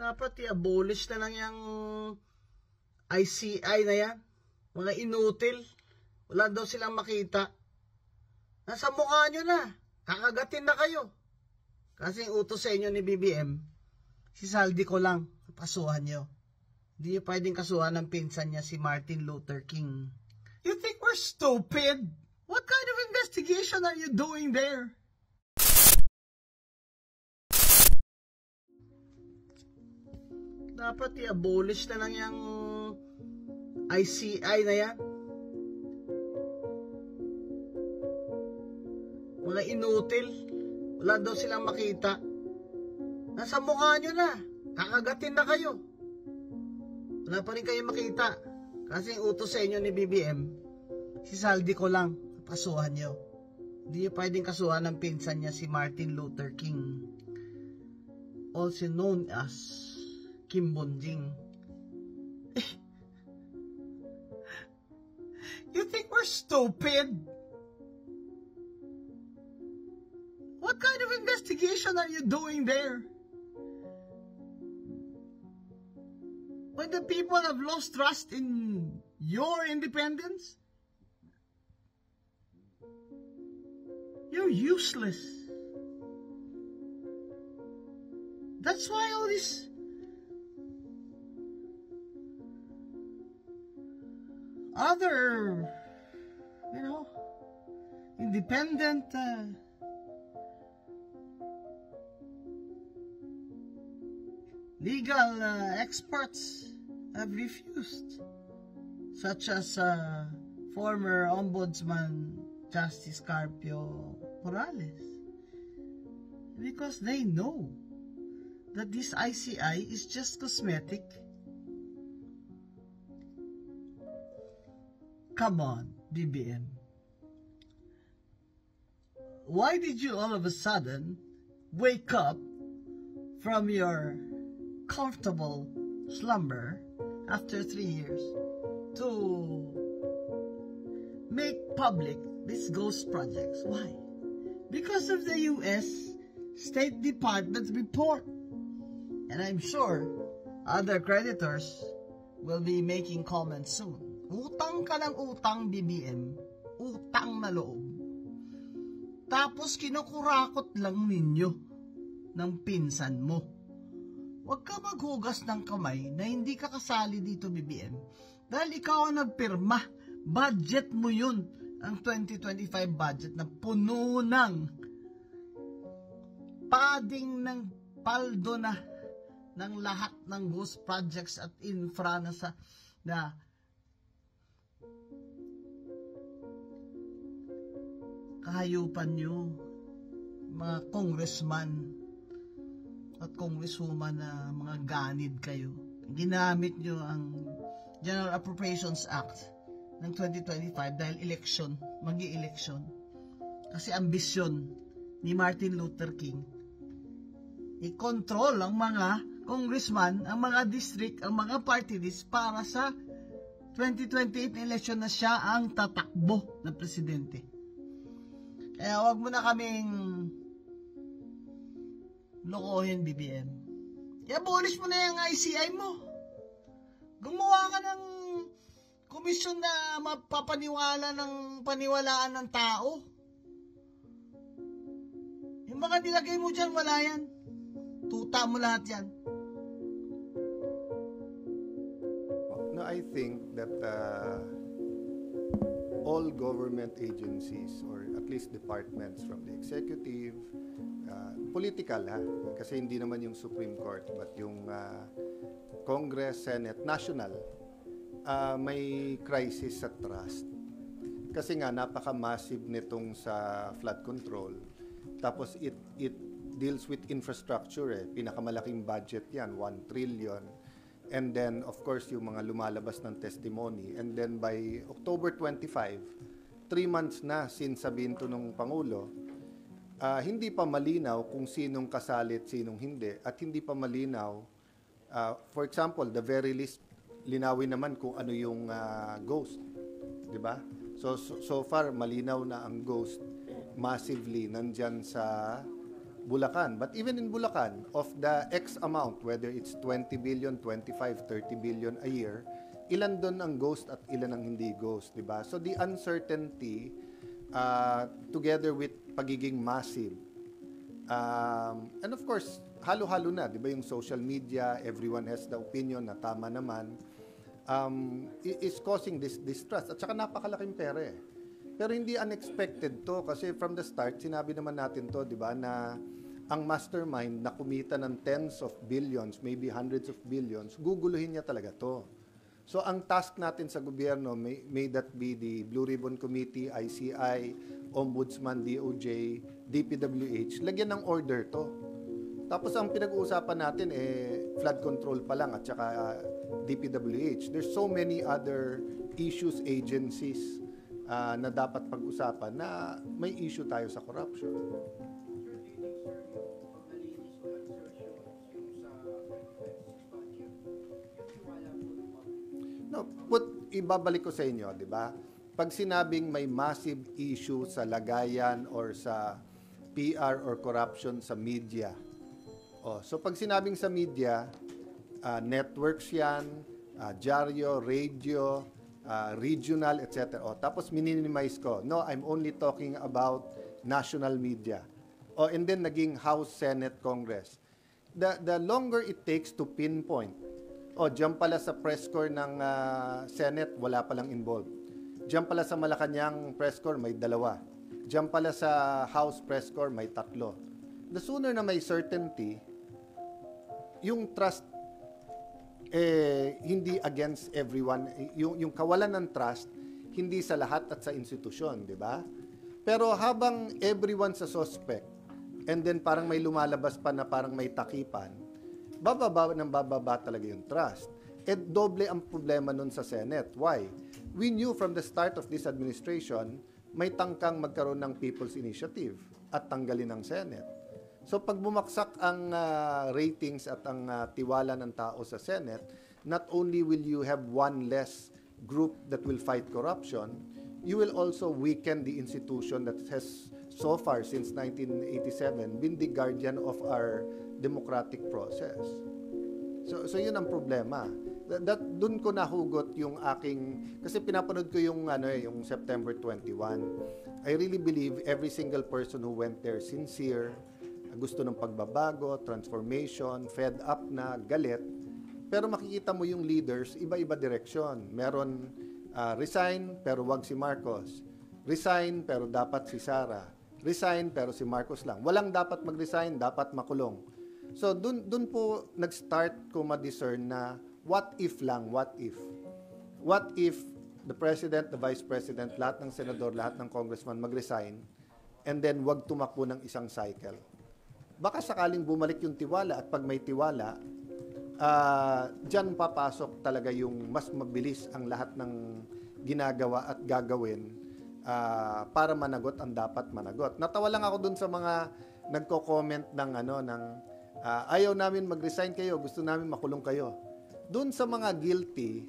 Dapat i-abolish na lang yung ICI na yan. Mga inutil. Wala daw silang makita. Nasa mukha nyo na. Kakagatin na kayo. Kasi yung utos sa inyo ni BBM, si Saldi ko lang. Kasuhan nyo. Hindi nyo pwedeng kasuhan ng pinsan niya si Martin Luther King. You think we're stupid? What kind of investigation are you doing there? Dapat i-abolish na lang yung ICI na yan. Mga inutil. Wala daw silang makita. Nasa mukha nyo na. Kakagatin na kayo. Wala pa rin kayo makita. Kasi yung utos sa inyo ni BBM, si Saldi ko lang. Kasuhan nyo. Hindi nyo pwedeng kasuhan ng pinsan niya si Martin Luther King. Also known as Kim Bonjing. You think we're stupid? What kind of investigation are you doing there? When the people have lost trust in your independence? You're useless. That's why all this other, independent legal experts have refused, such as former Ombudsman Justice Carpio Morales, because they know that this ICI is just cosmetic. Come on, BBM. Why did you all of a sudden wake up from your comfortable slumber after 3 years to make public these ghost projects? Why? Because of the U.S. State Department's report. And I'm sure other creditors will be making comments soon. Utang ka ng utang, BBM. Utang na loob. Tapos kinukurakot lang ninyo ng pinsan mo. Huwag ka maghugas ng kamay na hindi ka kasali dito, BBM. Dahil ikaw ang nagpirma. Budget mo yun. Ang 2025 budget na puno ng padding ng paldo na ng lahat ng ghost projects at infra na kahayupan nyo, mga congressman at congresswoman na mga ganid kayo. Ginamit nyo ang General Appropriations Act ng 2025 dahil election, magi-election. Kasi ambisyon ni Martin Luther King, i-control ang mga congressman, ang mga district, ang mga party list para sa 2028 election na siya ang tatakbo na presidente. Kaya wag mo na kaming lokohin, BBM. I-abolish mo na yung ICI mo. Gumawa ka ng komisyon na paniwalaan ng tao. Yung mga nilagay mo dyan, wala yan. Tuta mo lahat yan. No, I think that all government agencies or at least departments from the executive, political kasi hindi naman yung Supreme Court but yung Congress, Senate, National, may crisis sa trust. Kasi nga napaka-massive nitong sa flood control. Tapos it deals with infrastructure Pinakamalaking budget yan, 1 trillion. And then, of course, yung mga lumalabas ng testimony. And then by October 25, 3 months na since sabihin to ng Pangulo, hindi pa malinaw kung sinong kasalit, sinong hindi. At hindi pa malinaw, for example, the very least, linawin naman kung ano yung ghost. Diba? So far, malinaw na ang ghost massively nandyan sa Bulacan. But even in Bulacan, of the X amount, whether it's 20 billion, 25, 30 billion a year, ilan doon ang ghost at ilan ang hindi ghost, di ba? So the uncertainty, together with pagiging massive, and of course, halo-halo na, di ba, yung social media, everyone has the opinion na tama naman, is causing this distrust. At saka napakalaking pera eh. Pero hindi unexpected to kasi from the start, sinabi naman natin to, di ba, na ang mastermind na kumita ng tens of billions, maybe hundreds of billions, guguluhin niya talaga to. So ang task natin sa gobyerno, may that be the Blue Ribbon Committee, ICI, Ombudsman, DOJ, DPWH, lagyan ng order to. Tapos ang pinag-uusapan natin flood control pa lang at saka DPWH. There's so many other issues, agencies na dapat pag-usapan na may issue tayo sa corruption. No, ibabalik ko sa inyo, di ba? Pag sinabing may massive issue sa lagayan or sa PR or corruption sa media, so pag sinabing sa media, networks yan, dyaryo, radio, regional, etc. Tapos minimize ko. No, I'm only talking about national media. And then naging House, Senate, Congress. The longer it takes to pinpoint, diyan pala sa press corps ng Senate, wala palang involved. Diyan pala sa Malacanang press corps, may 2. Diyan pala sa House press corps, may 3. The sooner na may certainty, yung trust hindi against everyone, yung kawalan ng trust hindi sa lahat at sa institusyon, di ba? Pero habang everyone sa suspect and then parang may lumalabas pa na parang may takipan, bababa talaga yung trust. Doble ang problema nun sa Senate. Why? We knew from the start of this administration may tangkang magkaroon ng People's Initiative at tanggalin ng Senate. So pag bumaksak ang ratings at ang tiwala ng tao sa Senate, not only will you have one less group that will fight corruption, you will also weaken the institution that has so far since 1987 been the guardian of our democratic process. So yun ang problema. Doon ko nahugot yung aking, kasi pinapanood ko yung yung September 21. I really believe every single person who went there sincere, gusto ng pagbabago, transformation, fed up na, galit. Pero makikita mo yung leaders, iba-iba direksyon. Meron resign, pero wag si Marcos. Resign, pero dapat si Sara. Resign, pero si Marcos lang. Walang dapat mag-resign, dapat makulong. So, dun po nag-start ko ma-discern na what if lang, what if? What if the President, the Vice President, lahat ng Senador, lahat ng Congressman mag-resign and then wag tumakbo ng isang cycle? Baka sakaling bumalik yung tiwala at pag may tiwala, dyan papasok talaga yung mas mabilis ang lahat ng ginagawa at gagawin para managot ang dapat managot. Natawa lang ako dun sa mga nagko-comment ng ayaw namin mag-resign kayo, gusto namin makulong kayo. Dun sa mga guilty,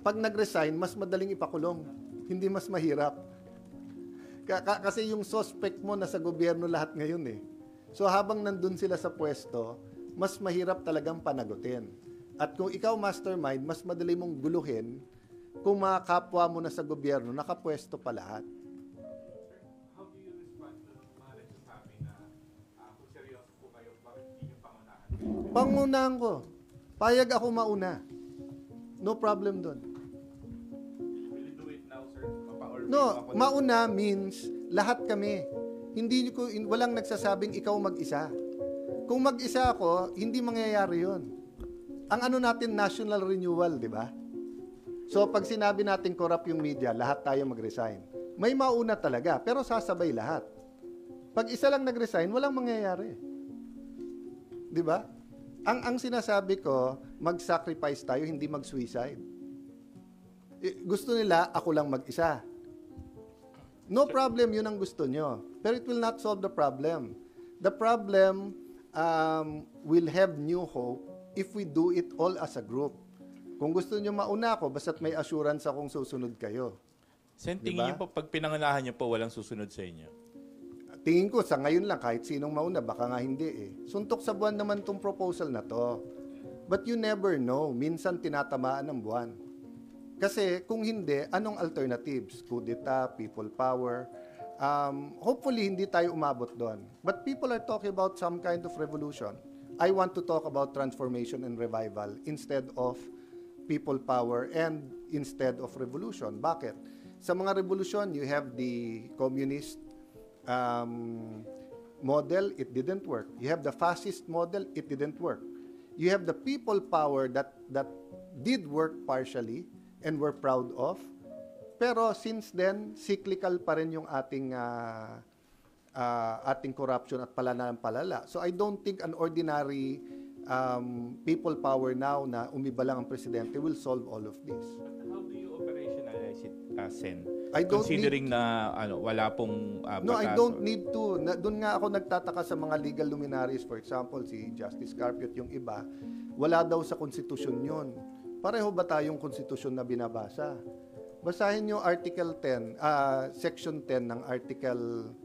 pag nag-resign, mas madaling ipakulong, hindi mas mahirap. Kasi yung suspect mo nasa gobyerno lahat ngayon eh. So habang nandun sila sa pwesto, mas mahirap talagang panagutin. At kung ikaw mastermind, mas madali mong guluhin kung mga kapwa mo na sa gobyerno, nakapwesto pa lahat. How do you respond to mga nagsasabi na kung seryoso po kayo, bakit hindi nyo pangunahan? Pangunahan ko. Payag ako mauna. No problem doon. No, mauna means lahat kami. Walang nagsasabing ikaw mag-isa. Kung mag-isa ako, hindi mangyayari 'yon. Ang natin national renewal, 'di ba? So pag sinabi natin corrupt yung media, lahat tayo mag-resign. May mauna talaga, pero sasabay lahat. Pag isa lang nag-resign, walang mangyayari. 'Di ba? Ang sinasabi ko, mag-sacrifice tayo, hindi mag-suicide. Gusto nila ako lang mag-isa. No problem, yun ang gusto nyo. Pero it will not solve the problem. The problem will have new hope if we do it all as a group. Kung gusto nyo mauna ako, basta't may assurance akong susunod kayo. Sen, tingin niyo po, pag pinangunahan niyo po, walang susunod sa inyo? tingin ko sa ngayon lang, kahit sinong mauna, baka nga hindi eh. Suntok sa buwan naman tong proposal na to. But you never know. Minsan tinatamaan ng buwan. Kasi kung hindi, anong alternatives? Kudeta, people power. Hopefully, hindi tayo umabot doon. But people are talking about some kind of revolution. I want to talk about transformation and revival instead of people power and instead of revolution. Bakit? Sa mga revolution, you have the communist model, it didn't work. You have the fascist model, it didn't work. You have the people power that did work partially and we're proud of. Pero since then, cyclical pa rin yung ating corruption at palala. So I don't think an ordinary people power now na umiba lang ang presidente will solve all of this. But how do you operationalize it, Sen? I don't Considering na wala pong No, I batas don't or- need to. Doon nga ako nagtataka sa mga legal luminaries. For example, si Justice Carpio at yung iba, wala daw sa konstitusyon yun. Pareho ba tayong konstitusyon na binabasa? Basahin nyo Article 10, Section 10 ng Article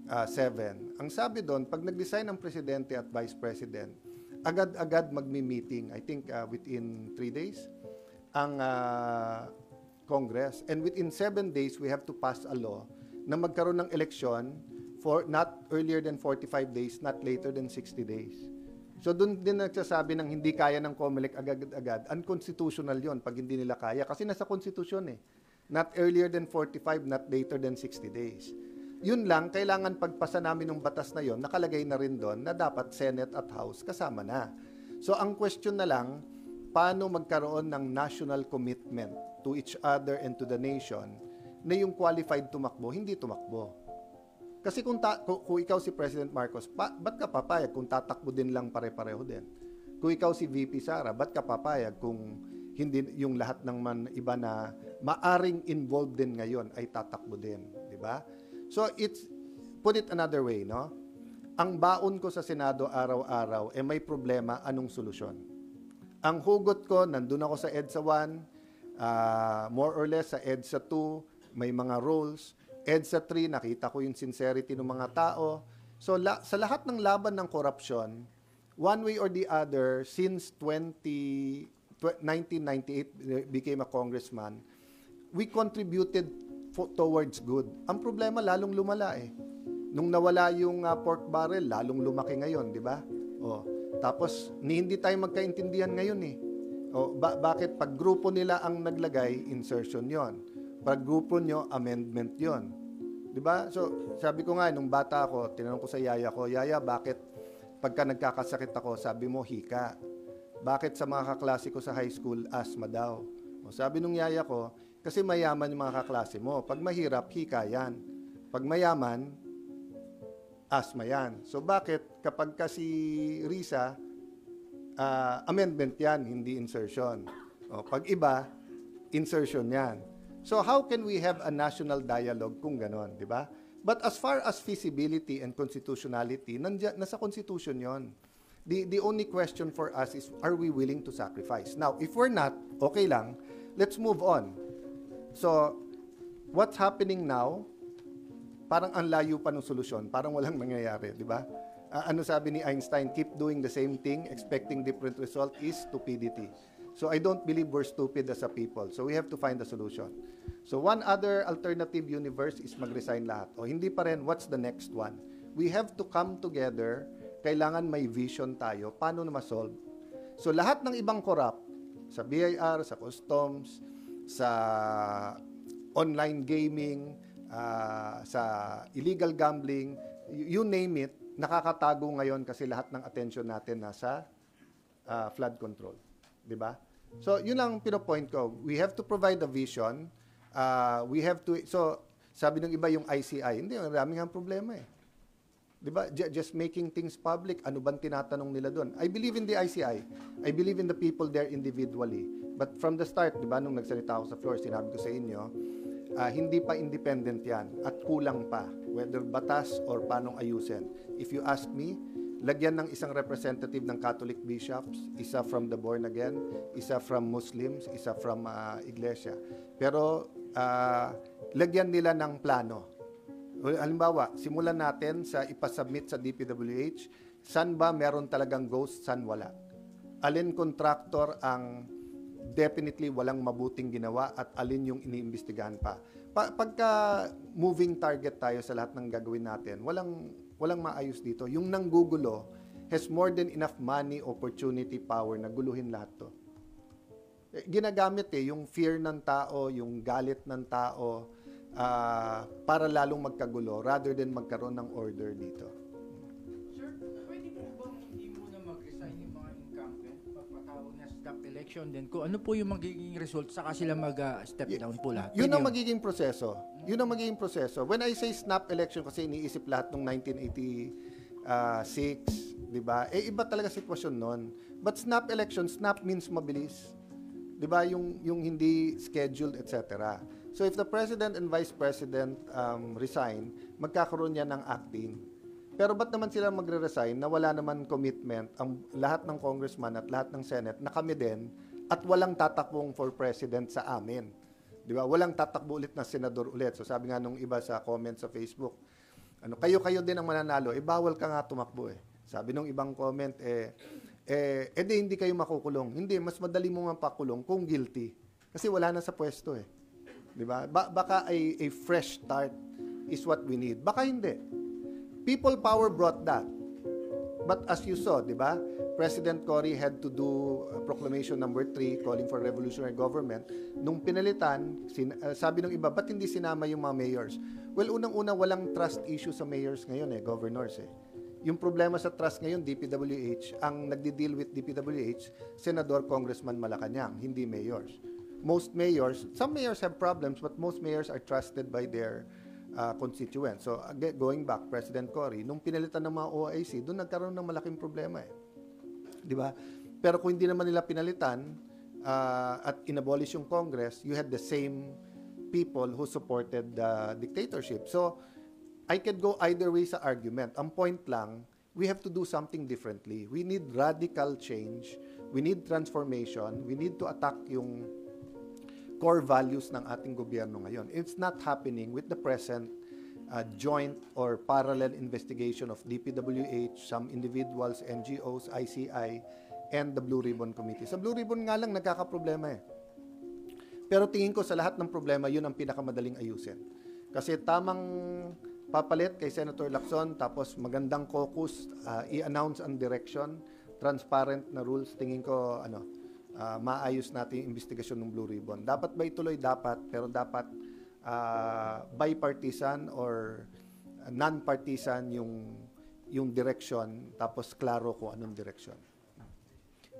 7. Ang sabi doon, pag nag-design ang presidente at vice president, agad-agad magmi-meeting. I think within 3 days, ang Congress. And within 7 days, we have to pass a law na magkaroon ng eleksyon for not earlier than 45 days, not later than 60 days. So doon din nagsasabi ng hindi kaya ng COMELEC agad-agad. Unconstitutional yon pag hindi nila kaya. Kasi nasa konstitusyon eh. Not earlier than 45, not later than 60 days. Yun lang, kailangan pagpasa namin ng batas na yon, nakalagay na rin doon na dapat Senate at House kasama na. So ang question na lang, paano magkaroon ng national commitment to each other and to the nation na yung qualified tumakbo, hindi tumakbo. Kasi kung ikaw si President Marcos, ba't ka papayag kung tatakbo din lang pare-pareho din? Kung ikaw si VP Sara, ba't ka papayag kung hindi yung lahat ng iba na maaring involved din ngayon ay tatakbo din, di ba? So put it another way, no? Ang baon ko sa Senado araw-araw may problema, anong solusyon? Ang hugot ko, nandun ako sa EDSA 1, more or less sa EDSA 2, may mga roles. EDSA 3, nakita ko yung sincerity ng mga tao. So sa lahat ng laban ng korupsyon, one way or the other, since 1998 became a congressman, we contributed towards good. Ang problema, lalong lumala eh. Nung nawala yung pork barrel, lalong lumaki ngayon, di ba? Tapos, hindi tayo magkaintindihan ngayon eh. Bakit pag grupo nila ang naglagay, insertion yon. Pag grupo nyo, amendment yon. Di ba? So, sabi ko nga, nung bata ako, tinanong ko sa yaya ko, Yaya, bakit pagka nagkakasakit ako, sabi mo, hika? Bakit sa mga kaklase ko sa high school, asthma daw? Sabi nung yaya ko, kasi mayaman yung mga kaklase mo. Pag mahirap, hika yan. Pag mayaman, asthma yan. So bakit kapag kasi Risa, amendment yan, hindi insertion. Pag iba, insertion yan. So how can we have a national dialogue kung ganon, di ba? But as far as feasibility and constitutionality, nasa Constitution yon. The only question for us is, are we willing to sacrifice? Now, if we're not, okay lang, let's move on. So, what's happening now, parang ang layo pa ng solusyon, parang walang nangyayari, di ba? Ano sabi ni Einstein, keep doing the same thing, expecting different result is stupidity. So I don't believe we're stupid as a people. So we have to find a solution. So one other alternative universe is mag-resign lahat. Hindi pa rin, what's the next one? We have to come together, kailangan may vision tayo, paano na ma-solve? So lahat ng ibang corrupt, sa BIR, sa customs, sa online gaming, sa illegal gambling, you name it, nakakatago ngayon kasi lahat ng attention natin nasa flood control. Diba? So, yun lang pinopoint ko. We have to provide a vision. We have to, so, sabi ng iba yung ICI, hindi, maraming ang problema eh. Diba? Just making things public, ano bang tinatanong nila doon? I believe in the ICI. I believe in the people there individually. But from the start, diba, nung nagsalita ako sa floor, sinabi ko sa inyo, hindi pa independent yan at kulang pa, whether batas or paano ayusin. If you ask me, lagyan ng isang representative ng Catholic bishops, isa from the born again, isa from Muslims, isa from iglesia. Pero lagyan nila ng plano Halimbawa, simulan natin sa ipasubmit sa DPWH, saan ba meron talagang ghost, saan wala. Alin contractor ang definitely walang mabuting ginawa at alin yung iniimbestigahan pa. Pagka moving target tayo sa lahat ng gagawin natin, walang maayos dito. Yung nanggugulo has more than enough money, opportunity, power na guluhin lahat to. Ginagamit yung fear ng tao, yung galit ng tao, para lalong magkagulo rather than magkaroon ng order dito. Sir, pwede po bang hindi muna mag-resign yung mga incumbent pagpatawag na stop election din? Kung ano po yung magiging result, saka sila mag-step down po lahat? Yun ang magiging proseso. Yun ang magiging proseso. When I say snap election, kasi iniisip lahat ng 1986, di ba? Iba talaga sitwasyon nun. But snap election, snap means mabilis. Di ba? Yung hindi scheduled, etc. So if the President and Vice President resign, magkakaroon yan ng acting. Pero ba't naman sila magre-resign na wala naman commitment ang lahat ng congressman at lahat ng Senate na kami din at walang tatakbong for President sa amin? Di ba? Walang tatakbo ulit na senador ulit. So sabi nga nung iba sa comment sa Facebook, kayo din ang mananalo, bawal ka nga tumakbo eh. Sabi nung ibang comment, di hindi kayo makukulong. Hindi, mas madali mo nga pakulong kung guilty. Kasi wala na sa pwesto eh. Di ba? Baka a fresh start is what we need. Baka hindi. People power brought that. But as you saw, di ba? President Cory had to do proclamation number 3 calling for revolutionary government. Nung pinalitan, sabi ng iba, ba't hindi sinama yung mga mayors? Well, unang-una, walang trust issue sa mayors ngayon governors eh. Yung problema sa trust ngayon, DPWH, ang nagdi-deal with DPWH, Senador, Congressman Malacanang, hindi mayors. Most mayors, some mayors have problems, but most mayors are trusted by their constituents. So, going back, President Cory, nung pinalitan ng mga OIC, doon nagkaroon ng malaking problema eh. Di ba? Pero kung hindi naman nila pinalitan at inabolish yung Congress, you had the same people who supported the dictatorship. So, I could go either way sa argument. Ang point lang, we have to do something differently. We need radical change. We need transformation. We need to attack yung core values ng ating gobyerno ngayon. It's not happening with the present joint or parallel investigation of DPWH, some individuals, NGOs, ICI, and the Blue Ribbon Committee. Sa Blue Ribbon nga lang nagkakaproblema eh. Pero tingin ko sa lahat ng problema, yun ang pinakamadaling ayusin. Kasi tamang papalit kay Senator Lacson, tapos magandang caucus, i-announce ang direction, transparent na rules, tingin ko maayos natin yung investigasyon ng Blue Ribbon. Dapat ba ituloy? Dapat. Pero dapat bipartisan or non-partisan yung direction, tapos klaro kung anong direction.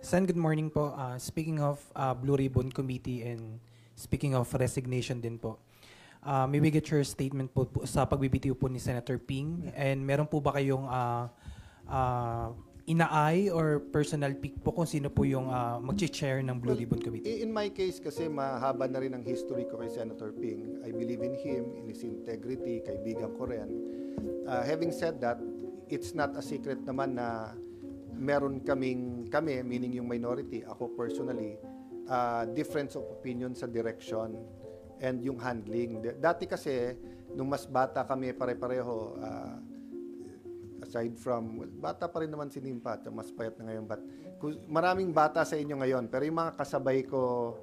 Sen, good morning po. Speaking of Blue Ribbon Committee and speaking of resignation din po, may we get your statement po sa pagbibitiw po ni Senator Ping? And meron po ba kayong inaay or personal pick po kung sino po yung mag-chair ng Blue Ribbon Committee? In my case kasi mahaba na rin ang history ko kay Senator Ping. I believe in him, in his integrity, kaibigan ko rin. Having said that, it's not a secret naman na meron kami, meaning yung minority, ako personally, difference of opinion sa direction and yung handling. Dati kasi, nung mas bata kami pare-pareho, aside from, bata pa rin naman si Nimpa, mas payat na ngayon, but maraming bata sa inyo ngayon, pero yung mga kasabay ko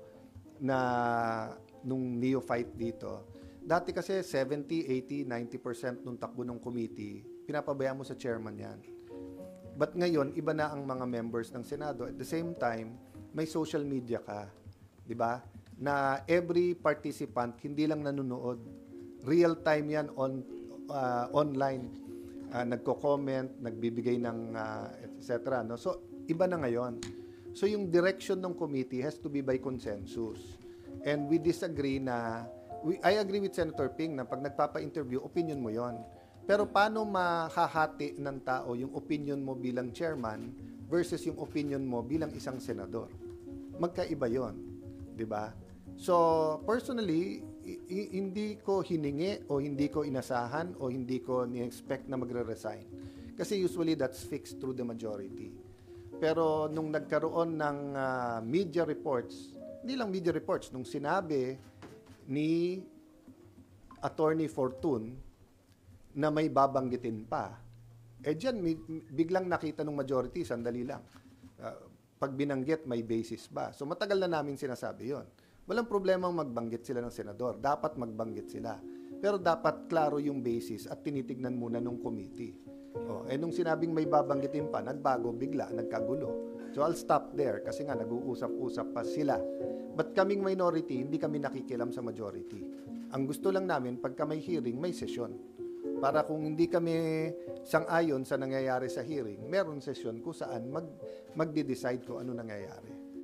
na nung neophyte dito, dati kasi 70, 80, 90% nung takbo ng committee, pinapabayaan mo sa chairman yan. But ngayon, iba na ang mga members ng Senado. At the same time, may social media ka, di ba? Na every participant, hindi lang nanonood. Real time yan online. Nagko-comment, nagbibigay ng etc. No? So, iba na ngayon. So, yung direction ng committee has to be by consensus. And we disagree na, I agree with Senator Ping na pag nagpapa-interview, opinion mo yon. Pero paano mahahati ng tao yung opinion mo bilang chairman versus yung opinion mo bilang isang senador? Magkaiba yon, di ba? So, personally, hindi ko hiningi o hindi ko inasahan o hindi ko ni-expect na magre-resign. Kasi usually that's fixed through the majority. Pero nung nagkaroon ng media reports, hindi lang media reports, nung sinabi ni Attorney Fortun na may babanggitin pa. Diyan, biglang nakita ng majority, sandali lang. Pag binanggit, may basis ba? So matagal na namin sinasabi yon. Walang problemang magbanggit sila ng senador. Dapat magbanggit sila. Pero dapat klaro yung basis at tinitignan muna ng committee. Nung sinabing may babanggitin pa, nagbago bigla, nagkagulo. So I'll stop there kasi nga nag-uusap-usap pa sila. But kaming minority, hindi kami nakikilam sa majority. Ang gusto lang namin, pagka may hearing, may session. Para kung hindi kami sang-ayon sa nangyayari sa hearing, meron session kung saan magde-decide kung ano nangyayari.